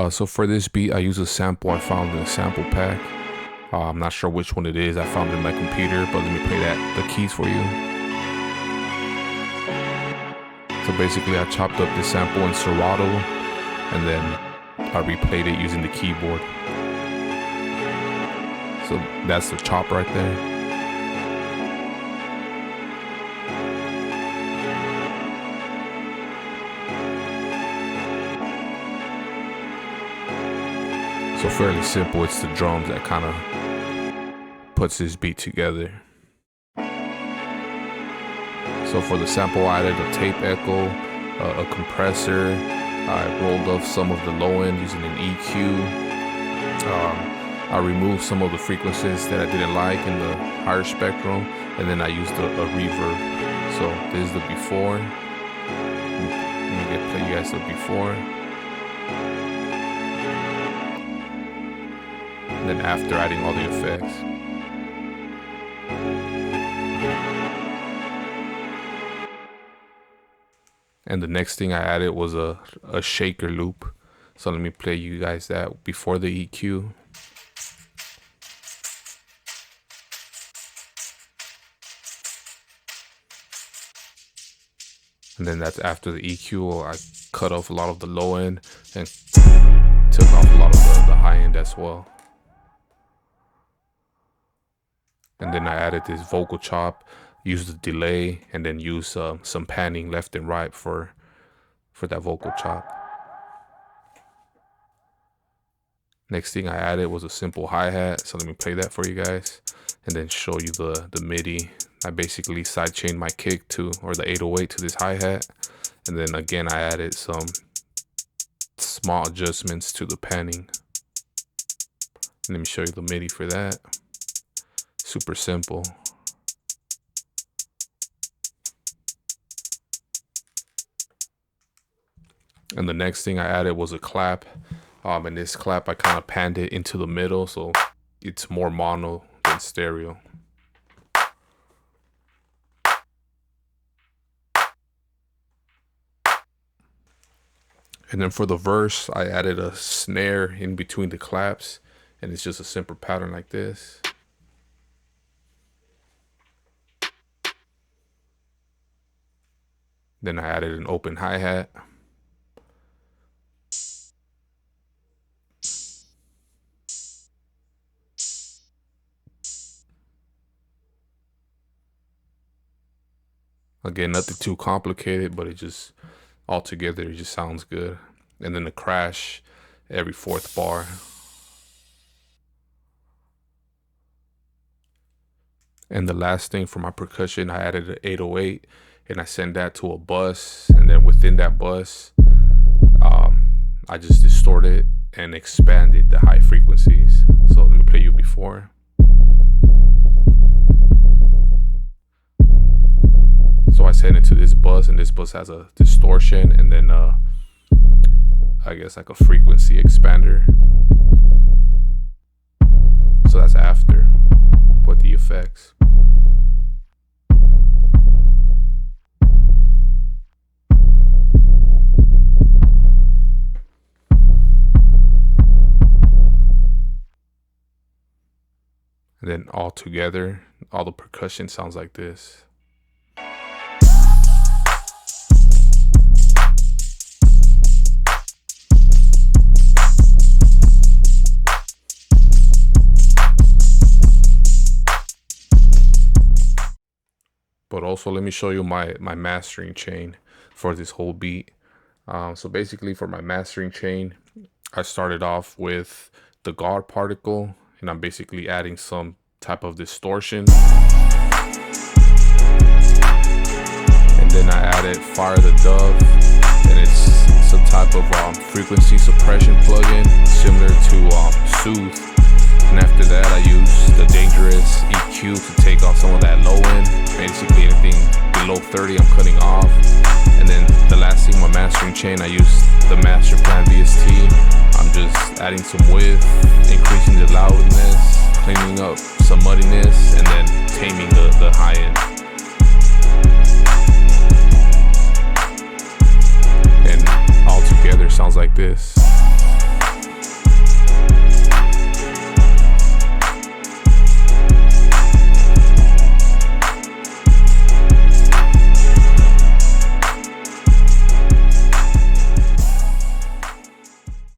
So for this beat, I use a sample I found in a sample pack. I'm not sure which one it is. I found it in my computer, but let me play the keys for you. So basically, I chopped up this sample in Serato, and then I replayed it using the keyboard. So that's the chop right there. So fairly simple. It's the drums that kind of puts this beat together. So for the sample, I added a tape echo, a compressor. I rolled off some of the low end using an EQ. I removed some of the frequencies that I didn't like in the higher spectrum, and then I used a reverb. So this is the before. Let me play you guys the before. And then after, adding all the effects. And the next thing I added was a shaker loop. So let me play you guys that before the EQ. And then that's after the EQ. I cut off a lot of the low end and took off a lot of the high end as well. And then I added this vocal chop, used the delay, and then used some panning left and right for that vocal chop. Next thing I added was a simple hi-hat. So let me play that for you guys and then show you the MIDI. I basically sidechained my kick or the 808 to this hi-hat. And then again, I added some small adjustments to the panning. Let me show you the MIDI for that. Super simple. And the next thing I added was a clap. And this clap, I kind of panned it into the middle, so it's more mono than stereo. And then for the verse, I added a snare in between the claps, and it's just a simple pattern like this. Then I added an open hi-hat. Again, nothing too complicated, but it just, all together, it just sounds good. And then the crash every fourth bar. And the last thing for my percussion, I added an 808. And I sent that to a bus, and then within that bus, I just distorted and expanded the high frequencies. So let me play you before. So I sent it to this bus, and this bus has a distortion, and then I guess like a frequency expander. So that's after, with the effects. And then all together, all the percussion sounds like this. But also, let me show you my mastering chain for this whole beat. So basically, for my mastering chain, I started off with the guard particle, and I'm basically adding some type of distortion. And then I added Fire the Dove, and it's some type of frequency suppression plugin similar to Soothe. And after that, I used the Dangerous EQ to take off some of that low end. Basically anything below 30 I'm cutting off. And then the last thing, my mastering chain, I used the Master Plan VST. I'm just adding some width, increasing the loudness, cleaning up some muddiness, and then taming the high end. And all together sounds like this.